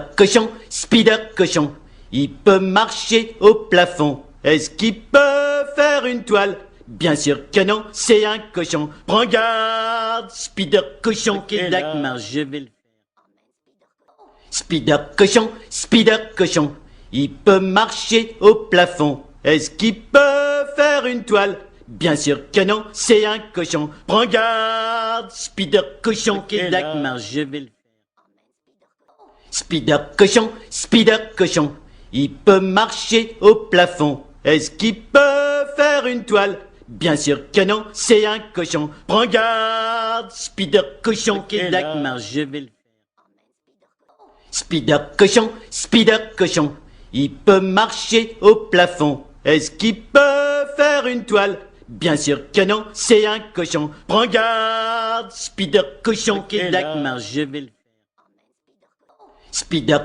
cochon, il peut marcher au plafond. Est-ce qu'il peut faire une toile? Bien sûr que non, c'est un cochon. Prends garde, Spider cochon. Et Dagmar, je vais le faire. Spider cochon, il peut marcher au plafond. Est-ce qu'il peut faire une toile? Bien sûr que non, c'est un cochon. Prends garde, Spider cochon. Et Dagmar, je vais le faire. Spider cochon, il peut marcher au plafond. Est-ce qu'il peut faire une toile? Bien sûr que non, c'est un cochon. Prends garde, Spider cochon. Et Dagmar, je vais le faire. Spider cochon, il peut marcher au plafond. Est-ce qu'il peut faire une toile? Bien sûr que non, c'est un cochon. Prends garde, Spider cochon. Et Dagmar, je vais le faire. Spider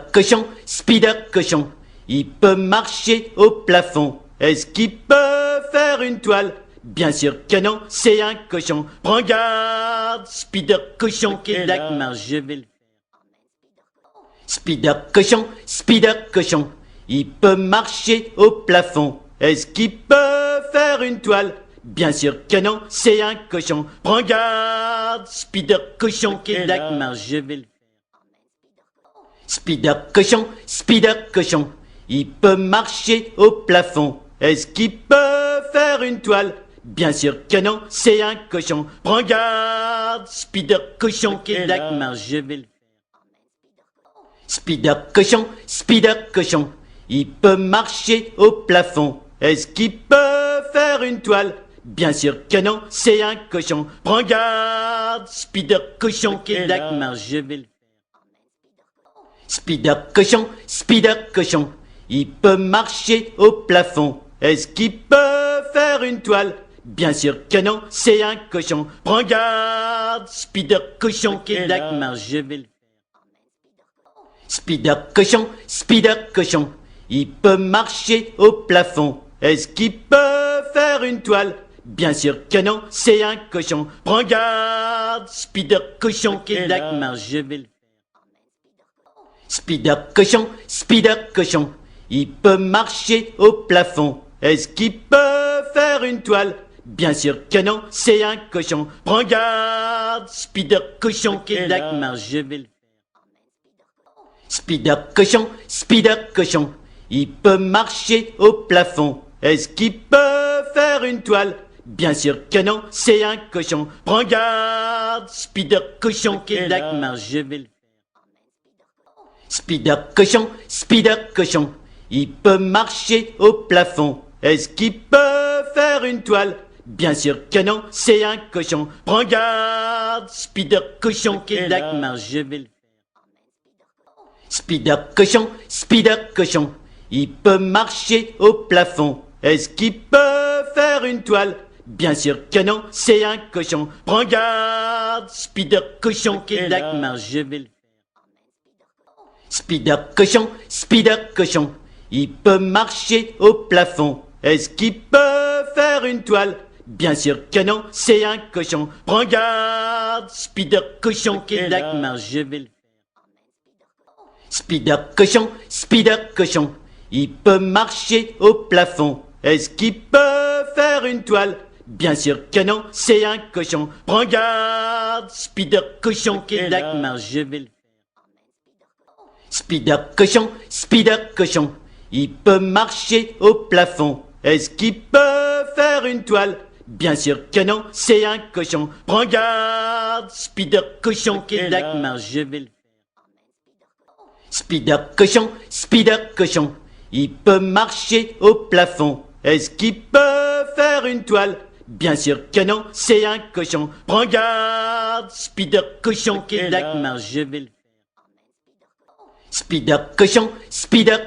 cochon, il peut marcher au plafond. Est-ce qu'il peut faire une toile? Bien sûr que non, c'est un cochon. Prends garde, Spider cochon. Et Dagmar, je vais le faire. Spider cochon, il peut marcher au plafond. Est-ce qu'il peut faire une toile? Bien sûr que non, c'est un cochon. Prends garde, Spider cochon. Et Dagmar, je vais le faire. Spider cochon, il peut marcher au plafond. Est-ce qu'il peut faire une toile? Bien sûr que non, c'est un cochon. Prends garde, Spider cochon. Et Dagmar, je vais le faire. Spider cochon, il peut marcher au plafond. Est-ce qu'il peut faire une toile? Bien sûr que non, c'est un cochon. Prends garde, Spider cochon. Et Dagmar, je vais le faire. Spider cochon, il peut marcher au plafond. Est-ce qu'il peut faire une toile? Bien sûr que non, c'est un cochon. Prends garde, Spider cochon. Et Dagmar, je vais le faire. Spider cochon, il peut marcher au plafond. Est-ce qu'il peut faire une toile? Bien sûr que non, c'est un cochon. Prends garde, Spider cochon. Et Dagmar, je vais le faire. Spider cochon, il peut marcher au plafond. Est-ce qu'il peut faire une toile? Bien sûr que non, c'est un cochon. Prends garde, Spider cochon. Et Dagmar, je vais le faire. Spider cochon, il peut marcher au plafond. Est-ce qu'il peut faire une toile? Bien sûr que non, c'est un cochon. Prends garde, Spider cochon. Et Dagmar, je vais le faire. Spider cochon, il peut marcher au plafond. Est-ce qu'il peut faire une toile? Bien sûr que non, c'est un cochon. Prends garde, Spider cochon. Et Dagmar, je vais le faire. Spider cochon, il peut marcher au plafond. Est-ce qu'il peut faire une toile? Bien sûr que non, c'est un cochon. Prends garde, Spider cochon. Et Dagmar, je vais le faire. Spider cochon, il peut marcher au plafond. Est-ce qu'il peut faire une toile? Bien sûr que non, c'est un cochon. Prends garde, Spider cochon. Et Dagmar, je vais le faire. Spider cochon, il peut marcher au plafond. Est-ce qu'il peut faire une toile? Bien sûr que non, c'est un cochon. Prends garde, Spider cochon. Et Dagmar, je vais le faire. Spider cochon, il peut marcher au plafond. Est-ce qu'il peut faire une toile? Bien sûr que non, c'est un cochon. Prends garde, Spider cochon. Et Dagmar, je vais le faire. Spider cochon, il peut marcher au plafond. Est-ce qu'il peut faire une toile? Bien sûr que non, c'est un cochon. Prends garde, Spider cochon. Et Dagmar, je vais le faire. Spider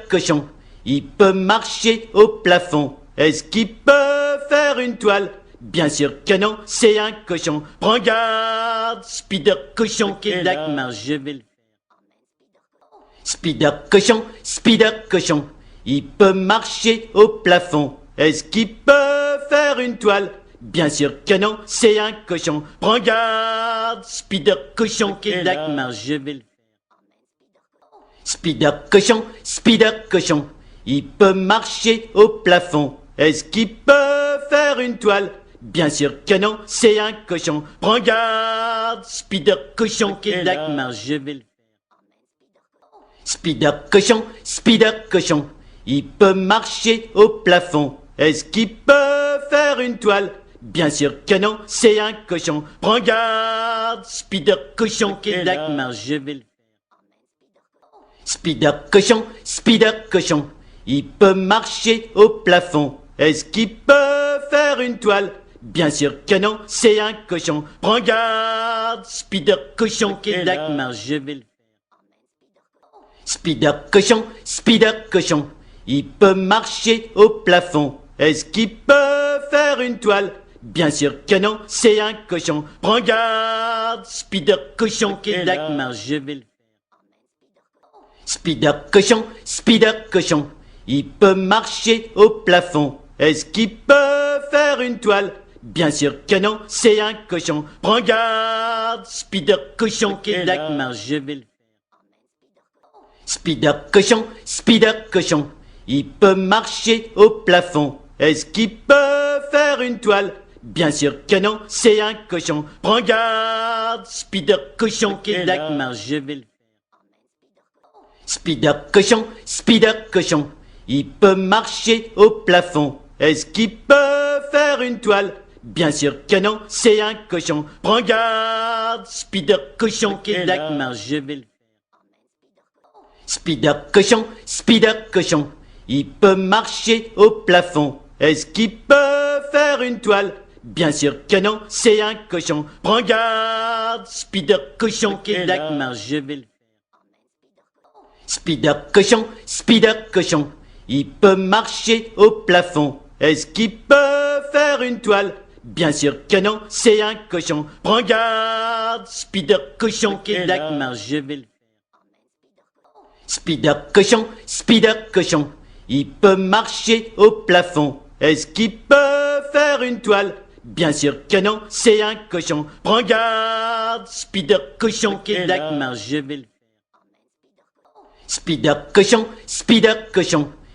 cochon, il peut marcher au plafond. Est-ce qu'il peut faire une toile? Bien sûr que non, c'est un cochon. Prends garde, Spider cochon qui est là. Je vais le faire. Spider cochon, il peut marcher au plafond. Est-ce qu'il peut faire une toile? Bien sûr que non, c'est un cochon. Prends garde, Spider cochon qui est là. Je vais le faire. Spider cochon, il peut marcher au plafond. Est-ce qu'il peut faire une toile? Bien sûr que non, c'est un cochon. Prends garde, Spider cochon qui est là. Je vais le faire. Spider cochon, il peut marcher au plafond. Est-ce qu'il peut faire une toile? Bien sûr que non, c'est un cochon. Prends garde, Spider cochon qui est là. Je vais le faire. Spider cochon, il peut marcher au plafond. Est-ce qu'il peut faire une toile? Bien sûr que non, c'est un cochon. Prends garde, Spider cochon qui est là. Je vais le faire. Spider cochon, il peut marcher au plafond. Est-ce qu'il peut faire une toile? Bien sûr que non, c'est un cochon. Prends garde, Spider cochon qui est là. Je vais le faire. Spider cochon, il peut marcher au plafond. Est-ce qu'il peut faire une toile? Bien sûr que non, c'est un cochon. Prends garde, Spider cochon qui est là. Je vais le faire. Spider cochon, il peut marcher au plafond. Est-ce qu'il peut faire une toile? Bien sûr que non, c'est un cochon. Prends garde, Spider cochon qui est là. Je vais le faire. Spider cochon, il peut marcher au plafond. Est-ce qu'il peut faire une toile? Bien sûr que non, c'est un cochon. Prends garde, Spider cochon qui est là. Je vais le faire. Spider cochon, il peut marcher au plafond. Est-ce qu'il peut faire une toile? Bien sûr que non, c'est un cochon. Prends garde, Spider cochon qui est là. Je vais le faire. Spider cochon, il peut marcher au plafond. Est-ce qu'il peut faire une toile? Bien sûr que non, c'est un cochon. Prends garde, Spider cochon qui est là. Je vais le faire. Spider cochon, il peut marcher au plafond. Est-ce qu'il peut faire une toile? Bien sûr que non, c'est un cochon. Prends garde, Spider cochon qui est là. Je vais le faire. Spider cochon, il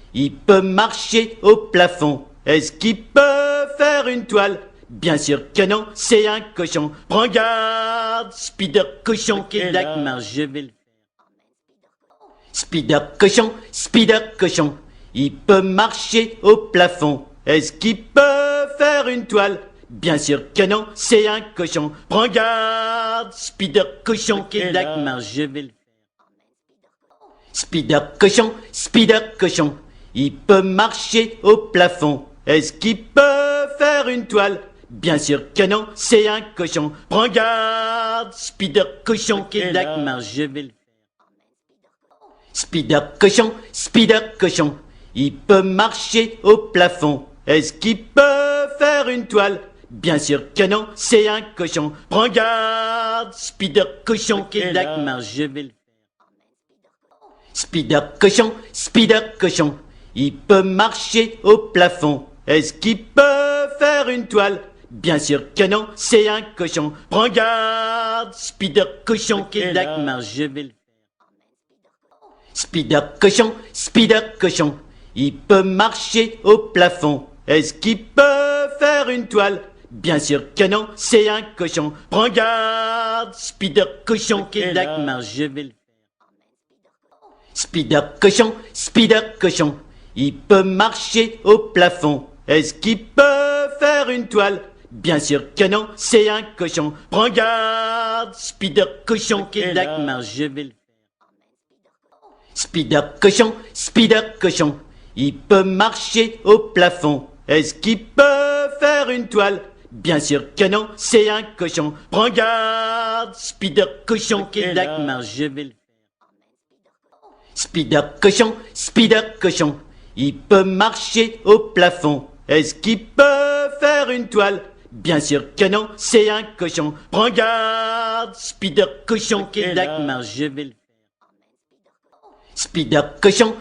peut marcher au plafond. Est-ce qu'il peut faire une toile? Bien sûr que non, c'est un cochon. Prends garde, Spider cochon qui est là. Je vais le faire. Spider cochon, il peut marcher au plafond. Est-ce qu'il peut faire une toile? Bien sûr que non, c'est un cochon. Prends garde, Spider cochon qui est là. Je vais le faire. Spider cochon, il peut marcher au plafond. Est-ce qu'il peut faire une toile? Bien sûr que non, c'est un cochon. Prends garde, Spider cochon qui est là. Je vais le faire. Spider cochon, il peut marcher au plafond. Est-ce qu'il peut faire une toile? Bien sûr que non, c'est un cochon. Prends garde, Spider cochon qui est là. Je vais le faire. Spider cochon, il peut marcher au plafond. Est-ce qu'il peut faire une toile? Bien sûr que non, c'est un cochon. Prends garde, Spider cochon qui est là. Je vais le faire. Spider cochon, il peut marcher au plafond. Est-ce qu'il peut faire une toile? Bien sûr que non, c'est un cochon. Prends garde, Spider cochon qui est là. Je vais le faire. Spider cochon, il peut marcher au plafond. Est-ce qu'il peut faire une toile? Bien sûr que non, c'est un cochon. Prends garde, Spider cochon qui est là. Je vais le faire. Spider cochon, il peut marcher au plafond. Est-ce qu'il peut faire une toile? Bien sûr que non, c'est un cochon. Prends garde, Spider cochon qui est là. Je vais le faire. Spider cochon, il peut marcher au plafond. Est-ce qu'il peut faire une toile? Bien sûr que non, c'est un cochon. Prends garde, Spider cochon. Et là, marche, je vais le Spider cochon,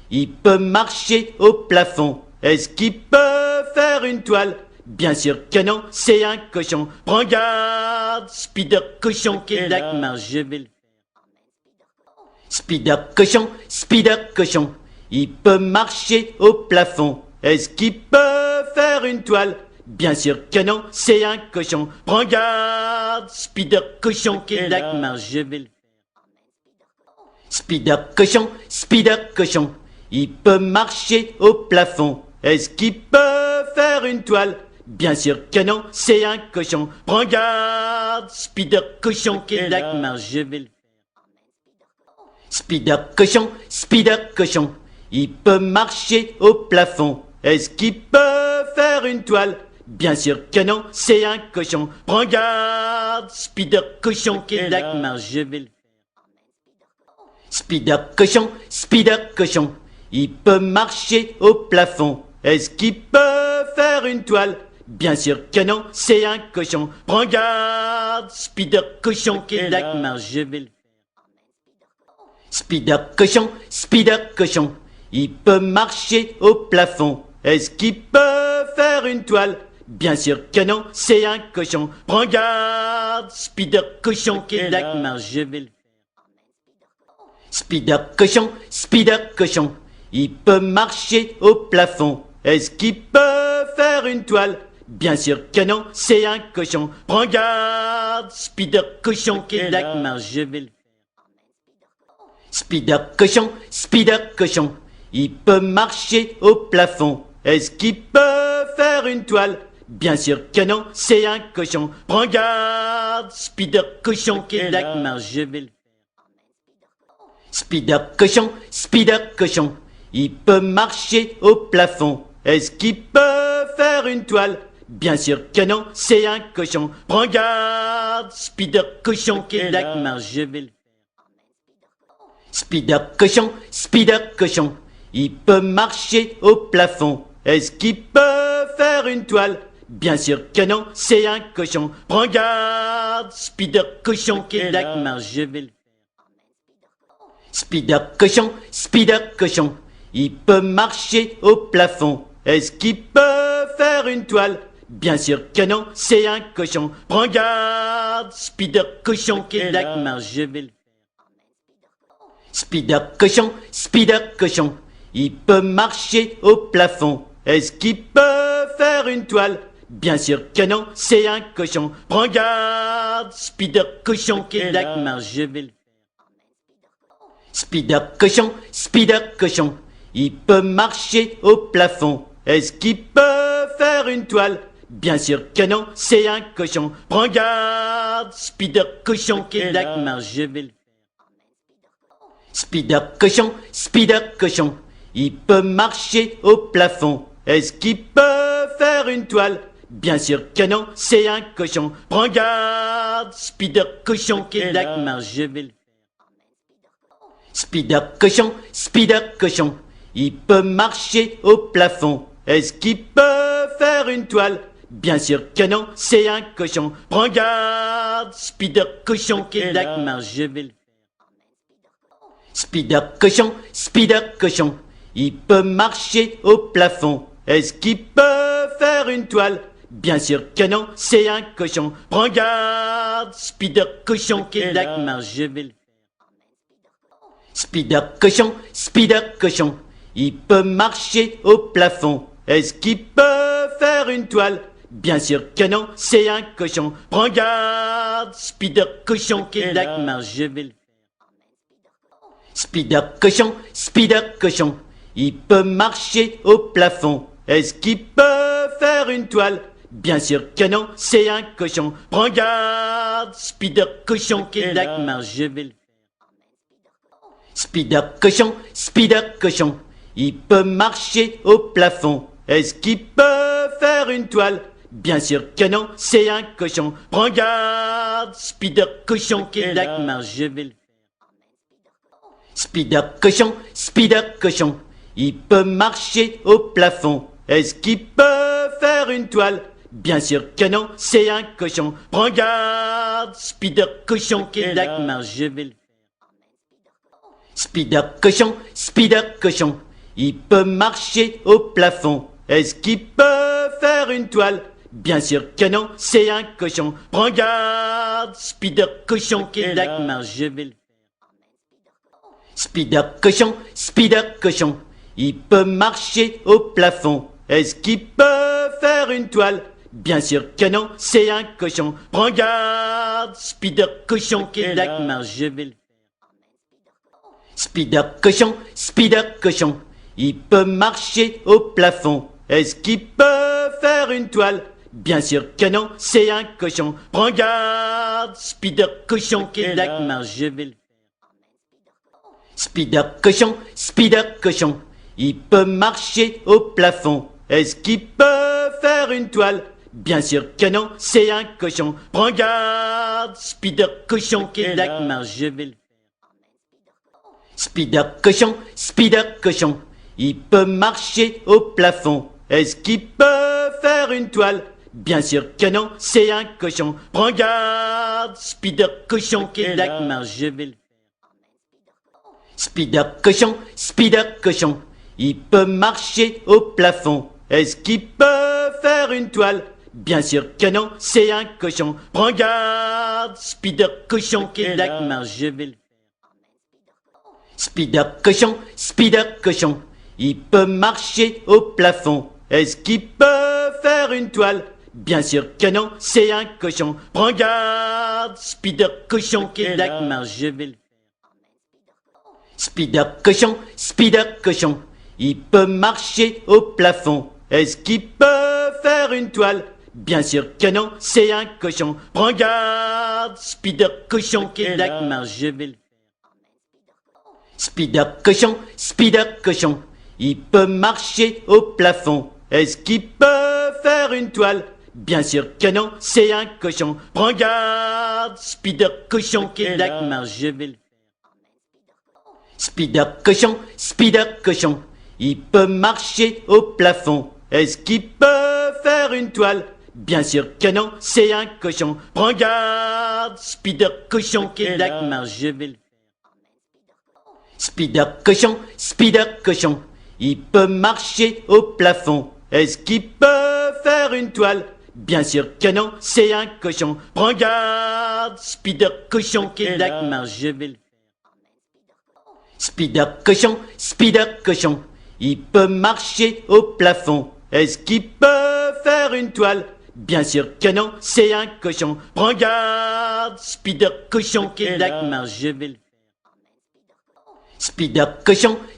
il peut marcher au plafond. Est-ce qu'il peut faire une toile? Bien sûr que non, c'est un cochon. Prends garde, Spider cochon. Et là, marche, je vais le Spider cochon, il peut marcher au plafond. Est-ce qu'il peut faire une toile? Bien sûr que non, c'est un cochon. Prends garde, Spider cochon. Et là, marche, je vais le Spider cochon, il peut marcher au plafond. Est-ce qu'il peut faire une toile? Bien sûr que non, c'est un cochon. Prends garde, Spider cochon. Et là, marche, je vais le Spider cochon, il peut marcher au plafond. Est-ce qu'il peut faire une toile? Bien sûr que non, c'est un cochon. Prends garde, Spider cochon. Et là, marche, je vais le Spider cochon, il peut marcher au plafond. Est-ce qu'il peut faire une toile? Bien sûr que non, c'est un cochon. Prends garde, Spider cochon. Et là, marche, je vais le Spider cochon, il peut marcher au plafond. Est-ce qu'il peut faire une toile? Bien sûr que non, c'est un cochon. Prends garde, Spider cochon. Et là, marche, je vais le Spider cochon, il peut marcher au plafond. Est-ce qu'il peut faire une toile? Bien sûr que non, c'est un cochon. Prends garde, Spider cochon. Et là, marche, je vais le Spider cochon, il peut marcher au plafond. Est-ce qu'il peut faire une toile? Bien sûr que non, c'est un cochon. Prends garde, Spider cochon. Et là, marche, je vais le Spider cochon, il peut marcher au plafond. Est-ce qu'il peut faire une toile? Bien sûr que non, c'est un cochon. Prends garde, Spider cochon. Et là, marche, je vais le Spider cochon, il peut marcher au plafond. Est-ce qu'il peut faire une toile? Bien sûr que non, c'est un cochon. Prends garde, Spider cochon. Et là, marche, je vais le Spider cochon, il peut marcher au plafond. Est-ce qu'il peut faire une toile? Bien sûr que non, c'est un cochon. Prends garde, Spider cochon. Et là, marche, je vais le Spider cochon, il peut marcher au plafond. Est-ce qu'il peut faire une toile? Bien sûr que non, c'est un cochon. Prends garde, Spider cochon. Et là, marche, je vais le Spider cochon, il peut marcher au plafond. Est-ce qu'il peut faire une toile? Bien sûr que non, c'est un cochon. Prends garde, Spider cochon. Et là, marche, je vais le Spider cochon, il peut marcher au plafond. Est-ce qu'il peut faire une toile? Bien sûr que non, c'est un cochon. Prends garde, Spider cochon. Et là, marche, je vais le Spider cochon, il peut marcher au plafond. Est-ce qu'il peut faire une toile? Bien sûr que non, c'est un cochon. Prends garde, Spider cochon. Et là, marche, je vais le Spider cochon, il peut marcher au plafond. Est-ce qu'il peut faire une toile? Bien sûr que non, c'est un cochon. Prends garde, Spider cochon. Et là, marche, je vais le Spider cochon, il peut marcher au plafond. Est-ce qu'il peut faire une toile? Bien sûr que non, c'est un cochon. Prends garde, Spider cochon. Et là, marche, je vais le Spider cochon, il peut marcher au plafond. Est-ce qu'il peut faire une toile? Bien sûr que non, c'est un cochon. Prends garde, Spider cochon. Et là, marche, je vais le Spider cochon, il peut marcher au plafond. Est-ce qu'il peut faire une toile? Bien sûr que non, c'est un cochon. Prends garde, Spider cochon. Et là, marche, je vais le Spider cochon, il peut marcher au plafond. Est-ce qu'il peut faire une toile? Bien sûr que non, c'est un cochon. Prends garde, Spider cochon. Dagmar, je vais le faire. Spider cochon, il peut marcher au plafond. Est-ce qu'il peut faire une toile? Bien sûr que non, c'est un cochon. Prends garde, Spider cochon. Dagmar, je vais le faire. Spider cochon, il peut marcher au plafond. Est-ce qu'il peut faire une toile? Bien sûr que non, c'est un cochon. Prends garde, Spider cochon. Dagmar, je vais le faire. Spider cochon, il peut marcher au plafond. Est-ce qu'il peut faire une toile? Bien sûr que non, c'est un cochon. Prends garde, Spider cochon. Dagmar, je vais le faire. Spider cochon, il peut marcher au plafond. Est-ce qu'il peut faire une toile? Bien sûr que non, c'est un cochon. Prends garde, Spider cochon. Dagmar, je vais le faire. Spider cochon, il peut marcher au plafond. Est-ce qu'il peut faire une toile? Bien sûr que non, c'est un cochon. Prends garde, Spider cochon. Dagmar, je vais le faire. Spider cochon, il peut marcher au plafond. Est-ce qu'il peut faire une toile? Bien sûr que non, c'est un cochon. Prends garde, Spider cochon. Dagmar, je vais le faire. Spider cochon, il peut marcher au plafond. Est-ce qu'il peut faire une toile? Bien sûr que non, c'est un cochon. Prends garde, Spider cochon. Dagmar, je vais le faire. Spider cochon, il peut marcher au plafond. Est-ce qu'il peut faire une toile? Bien sûr que non, c'est un cochon. Prends garde, Spider cochon. Dagmar, je vais le faire. Spider cochon, il peut marcher au plafond. Est-ce qu'il peut faire une toile? Bien sûr que non, c'est un cochon. Prends garde, Spider cochon. Dagmar, je vais le faire. Spider cochon, il peut marcher au plafond. Est-ce qu'il peut faire une toile? Bien sûr que non, c'est un cochon. Prends garde, Spider cochon. Dagmar, je vais le faire. Spider cochon, il peut marcher au plafond. Est-ce qu'il peut faire une toile? Bien sûr que non, c'est un cochon. Prends garde, Spider cochon. Dagmar, je vais le faire. Spider cochon, il peut marcher au plafond. Est-ce qu'il peut faire une toile? Bien sûr que non, c'est un cochon. Prends garde, Spider cochon. Dagmar, je vais le faire.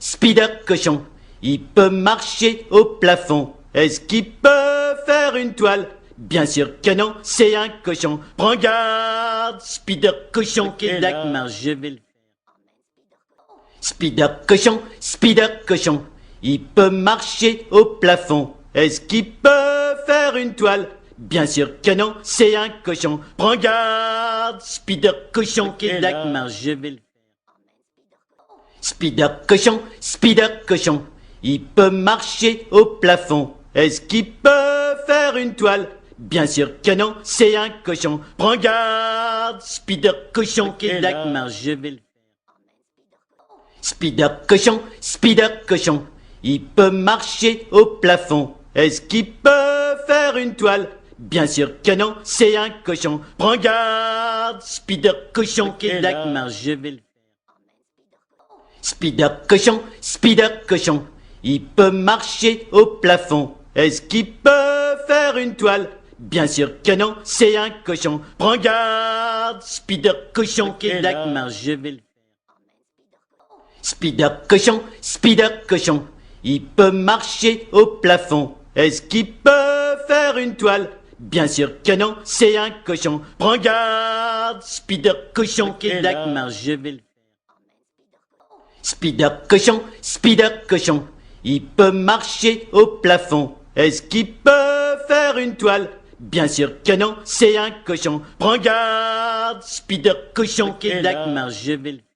Spider cochon, il peut marcher au plafond. Est-ce qu'il peut faire une toile? Bien sûr que non, c'est un cochon. Prends garde, Spider cochon. Dagmar, je vais le faire. Spider cochon, il peut marcher au plafond. Est-ce qu'il peut faire une toile? Bien sûr que non, c'est un cochon. Prends garde, Spider cochon. Dagmar, je vais le faire. Spider cochon, il peut marcher au plafond. Est-ce qu'il peut faire une toile? Bien sûr que non, c'est un cochon. Prends garde, Spider cochon. Dagmar, je vais le faire. Spider cochon, il peut marcher au plafond. Est-ce qu'il peut faire une toile? Bien sûr que non, c'est un cochon. Prends garde, Spider cochon. Dagmar, je vais le faire. Spider cochon, il peut marcher au plafond. Est-ce qu'il peut faire une toile? Bien sûr que non, c'est un cochon. Prends garde, Spider cochon. Dagmar, je vais le faire. Spider cochon, il peut marcher au plafond. Est-ce qu'il peut faire une toile? Bien sûr que non, c'est un cochon. Prends garde, Spider cochon. Dagmar, je vais le faire. Spider cochon, il peut marcher au plafond. Est-ce qu'il peut faire une toile? Bien sûr que non, c'est un cochon. Prends garde, Spider cochon. Dagmar, je vais le faire.